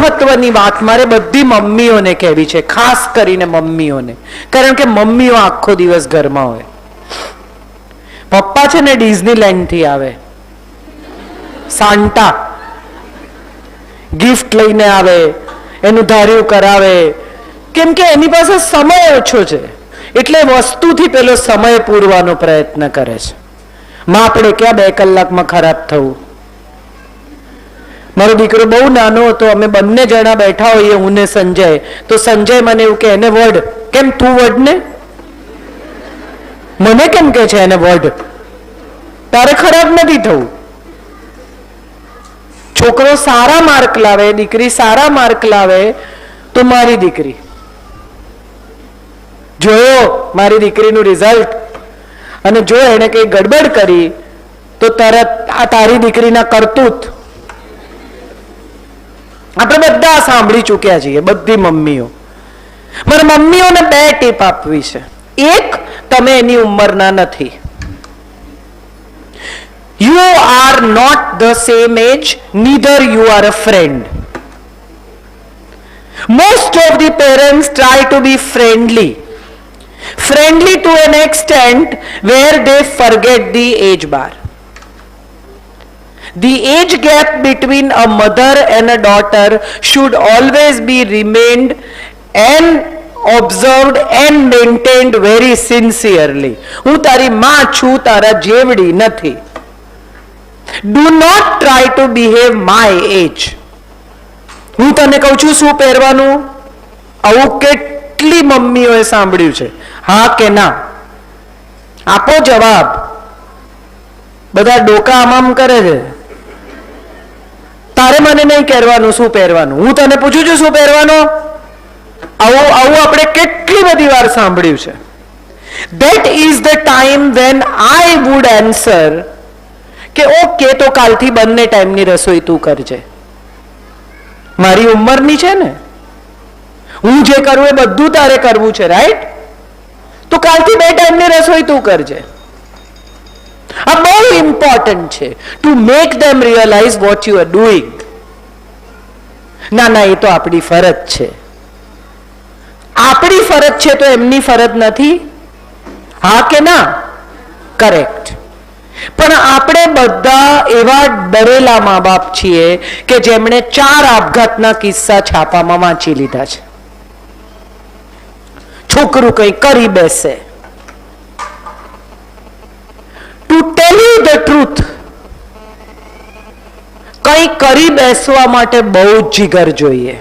મહત્વની વાત મારે બધી મમ્મીઓને કહેવી છે, ખાસ કરીને મમ્મીઓને, કારણ કે મમ્મીઓ આખો દિવસ ઘરમાં હોય. પપ્પા છે ને ડિઝનીલેન્ડ થી આવે, સાન્ટા ગિફ્ટ લઈને આવે, એનું ધાર્યું કરાવે, કેમ કે એની પાસે સમય ઓછો છે એટલે વસ્તુથી પેલો સમય પૂરવાનો પ્રયત્ન કરે છે. માં આપણે ક્યાં 2 કલાકમાં ખરાબ થવું. મારો દીકરો બહુ નાનો હતો, અમે બંને જણા બેઠા હોઈએ, હું ને સંજય, તો સંજય મને એવું કે એને વર્ડ કેમ, તું વર્ડ ને, મને કેમ કે છે એને વર્ડ, તારે ખરાબ નથી થવું. છોકરો સારા માર્ક લાવે, દીકરી સારા માર્ક લાવે તો મારી દીકરી, જોયો મારી દીકરીનું રિઝલ્ટ, અને જો એને કઈ ગડબડ કરી તો તરત આ તારી દીકરીના કરતૂત. આપણે બધા સાંભળી ચૂક્યા છીએ, બધી મમ્મીઓ. મારે મમ્મીઓને 2 ટીપ આપવી છે. એક, તમે એની ઉંમરના નથી. You are not the same age, neither you are a friend. Most of the parents try to be friendly to an extent where they forget the age bar. The age gap between a mother and a daughter should always be remained and observed and maintained very sincerely. હું તારી માં છું, તારા જેવડી નથી. Do not try to behave my age. હું તને કહું છું શું પહેરવાનું, આવું કેટલી મમ્મીઓએ સાંભળ્યું છે? હા કે ના? આપો જવાબ. બધા ડોકા આમ કરે છે. તારે મને નહીં કહેવાનું શું પહેરવાનું, હું તને પૂછું છું શું પહેરવાનું. આવું આપણે કેટલી બધી વાર સાંભળ્યું છે. That is the time when I would answer કે ઓકે, તો કાલથી બંને ટાઈમની રસોઈ તું કરજે. મારી ઉંમરની છે ને, હું જે કરું એ બધું તારે કરવું છે, રાઈટ? તો કાલથી 2 ટાઈમની રસોઈ તું કરજે. આ બહુ ઇમ્પોર્ટન્ટ છે, to make them realise what you are doing. ના ના, એ તો આપણી ફરજ છે. આપણી ફરજ છે તો એમની ફરજ નથી. હા કે ના? કરેક્ટ. પણ આપણે બધા એવા ડરેલા મા બાપ છીએ કે જેમણે 4 આપઘાતના કિસ્સા છાપામાં વાંચી લીધા છે. છોકરું કંઈ કરી બેસે. To tell you the truth, કંઈ કરી બેસવા માટે બહુ જ જીગર જોઈએ.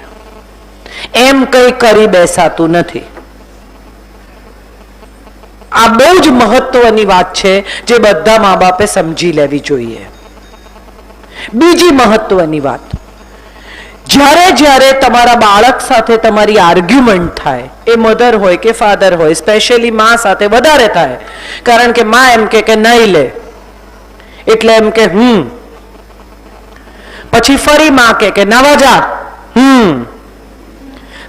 એમ કંઈ કરી બેસાતું નથી. આ બહુ જ મહત્વની વાત છે જે બધા મા બાપે સમજી લેવી જોઈએ. બીજી મહત્વની વાત, જ્યારે તમારા બાળક સાથે તમારી આર્ગ્યુમેન્ટ થાય, એ મધર હોય કે ફાધર હોય, સ્પેશિયલી માં સાથે વધારે થાય, કારણ કે માં એમ કે નહીં લે એટલે એમ કે પછી ફરી માં કે નાવા જા,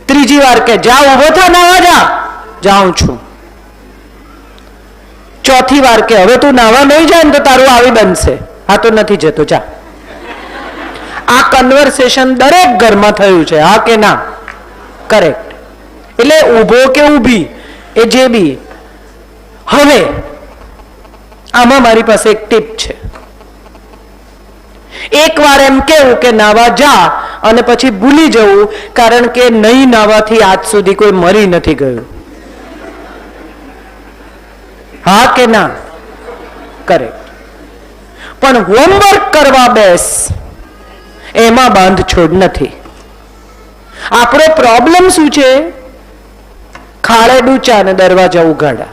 ત્રીજી વાર કે જા ઉભો થા નાવા જા, જાઉં છું. ચોથી વાર કે હવે તું નાવા નહીં જાય ને તો તારું આવી બનશે, હા તો નથી જતો જા. આ કન્વર્સેશન દરેક ઘરમાં થયું છે, હા કે ના? કરેક્ટ. એટલે ઊભો કે ઊભી એ જે બી. હવે આમાં મારી પાસે એક ટીપ છે. એક વાર એમ કેવું કે નાવા જા અને પછી ભૂલી જવું, કારણ કે નહીં નાવાથી આજ સુધી કોઈ મરી નથી ગયું. હા કે ના? કરેક્ટ. પણ હોમવર્ક કરવા બેસ, એમાં બાંધછોડ નથી. આપણો પ્રોબ્લેમ શું છે? ખાડે ડૂચા અને દરવાજા ઉઘાડા.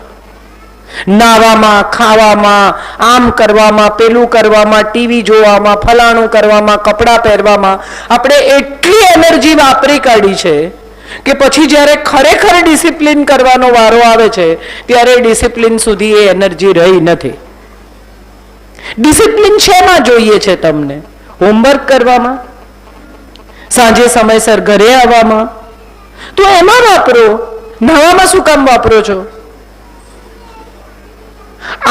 નાવામાં, ખાવામાં, આમ કરવામાં, પેલું કરવામાં, ટીવી જોવામાં, ફલાણું કરવામાં, કપડાં પહેરવામાં આપણે એટલી એનર્જી વાપરી કાઢી છે કે પછી જ્યારે ખરેખર ડિસિપ્લિન કરવાનો વારો આવે છે ત્યારે ડિસિપ્લિન સુધી એ એનર્જી રહી નથી. ડિસિપ્લિન શેમાં જોઈએ છે તમને? હોમવર્ક કરવામાં, સાંજે સમયસર ઘરે આવવામાં, તો એમાં વાપરો. નવામાં શું કામ વાપરો છો?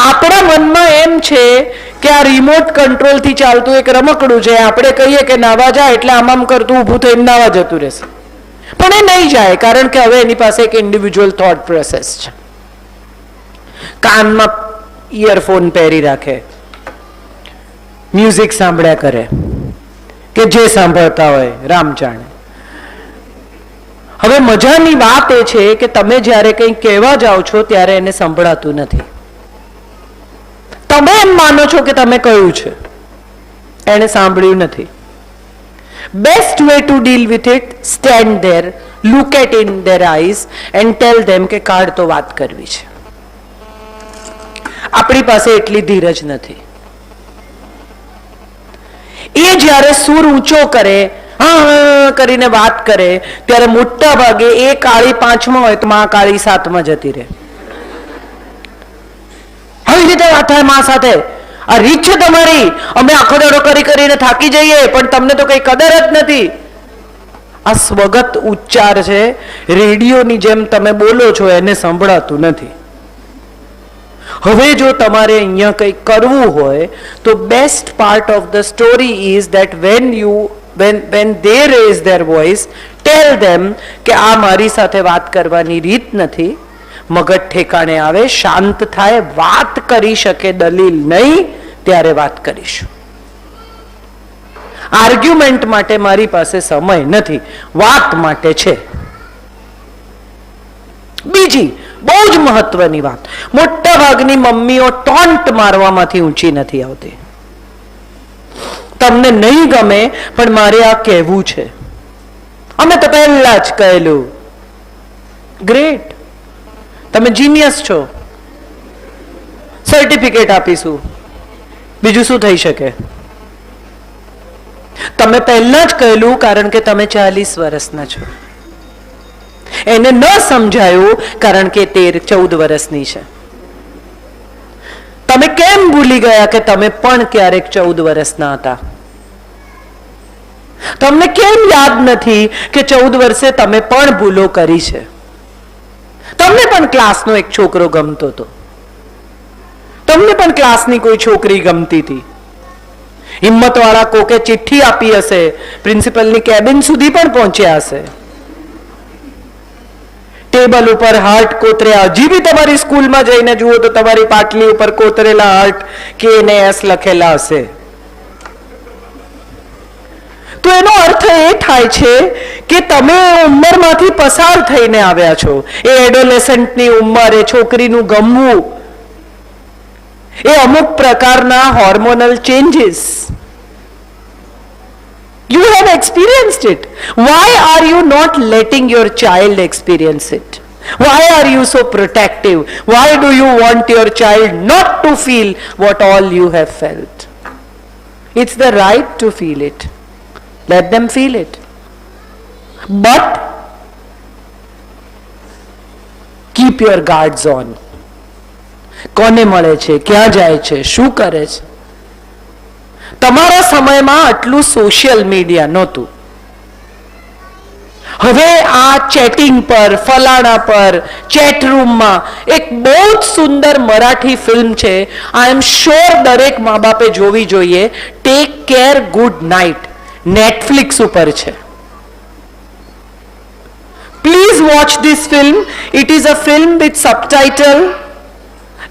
આપણા મનમાં એમ છે કે આ રિમોટ કંટ્રોલ થી ચાલતું એક રમકડું છે, આપણે કહીએ કે નાવા જાય એટલે આમ કરતું ઊભું થઈને નાવા જતું રહેશે, પણ એ નહીં જાય, કારણ કે હવે એની પાસે એક ઇન્ડિવિજ્યુઅલ થોટ પ્રોસેસ છે. કાનમાં ઇયરફોન પહેરી રાખે, મ્યુઝિક સાંભળ્યા કરે, કે જે સાંભળતા હોય રામ જાણે. હવે મજાની વાત એ છે કે તમે જ્યારે કંઈ કહેવા જાઓ છો ત્યારે એને સંભળાતું નથી. તમે એમ માનો છો કે તમે કહ્યું છે, એને સાંભળ્યું નથી. Best way to deal with it, stand there, look at in there eyes and tell them કે કાઢ તો વાત કરવી છે. આપણી પાસે એટલી ધીરજ નથી. એ જ્યારે સૂર ઊંચો કરે, હા કરીને વાત કરે, ત્યારે મોટા ભાગે એ કાળી 5માં હોય તો માં કાળી 7માં જતી રહે. આવી રીતે વાત થાય માં સાથે, આ રીત છે તમારી, અમે આખો દાડો કરીને થાકી જઈએ પણ તમને તો કઈ કદર જ નથી. આ સ્વગત ઉચ્ચાર છે, રેડિયોની જેમ તમે બોલો છો, એને સંભળાતું નથી. હવે જો તમારે અહીંયા કંઈ કરવું હોય તો best part of the story is that when they raise their voice, tell them કે આ મારી સાથે વાત કરવાની રીત નથી. મગજ ઠેકાણે આવે, શાંત થાય, વાત કરી શકે, દલીલ નહીં, ત્યારે વાત કરીશું. આર્ગ્યુમેન્ટ માટે મારી પાસે સમય નથી, વાત માટે છે. બીજી બહુ જ મહત્વની વાત, મોટા ભાગની મમ્મીઓ ટોન્ટ મારવામાંથી ઊંચી નથી આવતી. તમને નહીં ગમે પણ મારે આ કહેવું છે, અમે તો પહેલા જ કહેલું. ગ્રેટ, તમે જીનિયસ છો, સર્ટિફિકેટ આપીશું, બીજું શું થઈ શકે? તમે પહેલા જ કહેલું કારણ કે તમે 40 વર્ષના છો. એને ન સમજાયું કારણ કે 13-14 વર્ષની છે. તમે કેમ ભૂલી ગયા કે તમે પણ ક્યારેક 14 વર્ષના હતા? તમને કેમ યાદ નથી કે 14 વર્ષે તમે પણ ભૂલો કરી છે? તમને પણ ક્લાસનો એક છોકરો ગમતો હતો, તમને પણ ક્લાસની કોઈ છોકરી ગમતી હતી. હિંમતવાળા કોકે ચિઠ્ઠી આપી હશે, પ્રિન્સિપલની કેબિન સુધી પણ પહોંચ્યા હશે. ટેબલ ઉપર હાર્ટ કોતર્યા, હજી બી તમારી સ્કૂલમાં જઈને જુઓ તો તમારી પાટલી ઉપર કોતરેલા હાર્ટ કે ને એસ લખેલા હશે. તો એનો અર્થ એ થાય છે કે તમે ઉંમરમાંથી પસાર થઈને આવ્યા છો. એ એડોલેસન્ટની ઉંમર, એ છોકરીનું ગમવું, એ અમુક પ્રકારના hormonal changes. You have experienced it. Why are you not letting your child experience it? Why are you so protective? Why do you want your child not to feel what all you have felt? It's the right to feel it. Let them feel it. But keep your guards on. કોને મળે છે, ક્યાં જાય છે, શું કરે છે? તમારા સમયમાં આટલું સોશિયલ મીડિયા નહોતું. હવે આ ચેટિંગ પર, ફલાણા પર, ચેટ રૂમમાં એક બહુ જ સુંદર મરાઠી ફિલ્મ છે, આઈ એમ શ્યોર દરેક મા બાપે જોવી જોઈએ. Take care, good night, Netflix ઉપર છે. Please watch this film. It is a film with subtitle.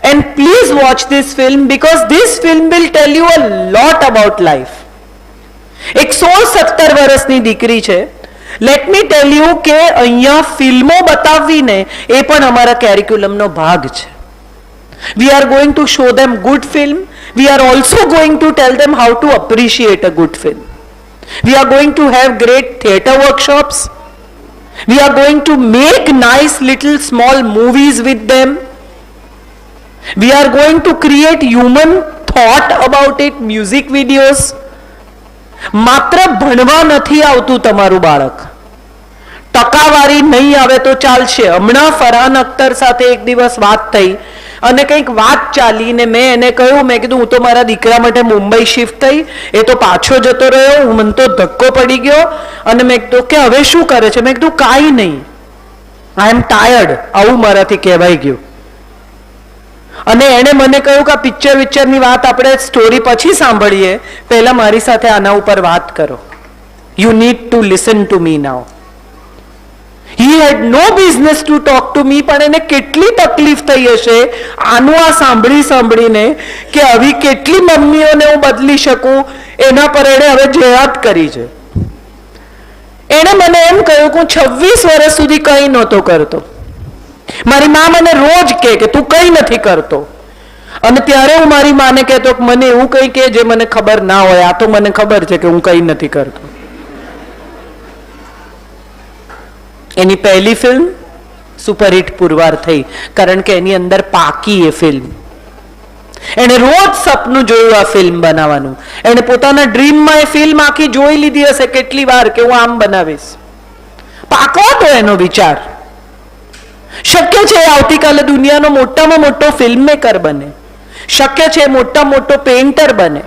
And please watch this film because this film will tell you a lot about life. એક 16-17 વર્ષની દીકરી છે. લેટ મી ટેલ યુ કે અહીંયા ફિલ્મો બતાવવીને એ પણ અમારા કેરિક્યુલમનો ભાગ છે. We are going to show them good film. We are also going to tell them how to appreciate a good film. We are going to have great theatre workshops. We are going to make nice little small movies with them. We are going to create human thought about it, music videos. માત્ર ભણવા નથી આવતું તમારું બાળક, ટકાવારી નહીં આવે તો ચાલશે. હમણાં ફરહાન અખ્તર સાથે એક દિવસ વાત થઈ અને કંઈક વાત ચાલીને મેં એને કહ્યું, મેં કીધું હું તો મારા દીકરા માટે મુંબઈ શિફ્ટ થઈ, એ તો પાછો જતો રહ્યો, મને તો ધક્કો પડી ગયો. અને મેં કીધું કે હવે શું કરે છે? મેં કીધું કાંઈ નહીં, આઈ એમ ટાયર્ડ, આવું મારાથી કહેવાઈ ગયું. અને એણે મને કહ્યું કે આ પિક્ચરની વાત આપણે સ્ટોરી પછી સાંભળીએ, પહેલા મારી સાથે આના ઉપર વાત કરો. You need to listen to me now. He had no business to talk to me, પણ એને કેટલી તકલીફ થઈ હશે આનું આ સાંભળીને કે આવી કેટલી મમ્મીઓને હું બદલી શકું, એના પર એણે હવે જેહાદ કરી છે. એણે મને એમ કહ્યું કે હું 26 વર્ષ સુધી કંઈ નહોતો કરતો. મારી મા મને રોજ કહે કે તું કંઈ નથી કરતો, અને ત્યારે હું મારી માને કહેતો કે મને એવું કંઈ કે જે મને ખબર ના હોય, આ તો મને ખબર છે કે હું કંઈ નથી કરતો. એની પહેલી ફિલ્મ સુપરહિટ પુરવાર થઈ, કારણ કે એની અંદર પાકી એ ફિલ્મ. એણે રોજ સપનું જોયું આ ફિલ્મ બનાવવાનું. એણે પોતાના ડ્રીમમાં એ ફિલ્મ આખી જોઈ લીધી હશે કેટલી વાર કે હું આમ બનાવીશ. પાકો હતો એનો વિચાર. શક્ય છે આવતીકાલે દુનિયાનો મોટામાં મોટો ફિલ્મ મેકર બને, શક્ય છે મોટા મોટો પેઇન્ટર બને.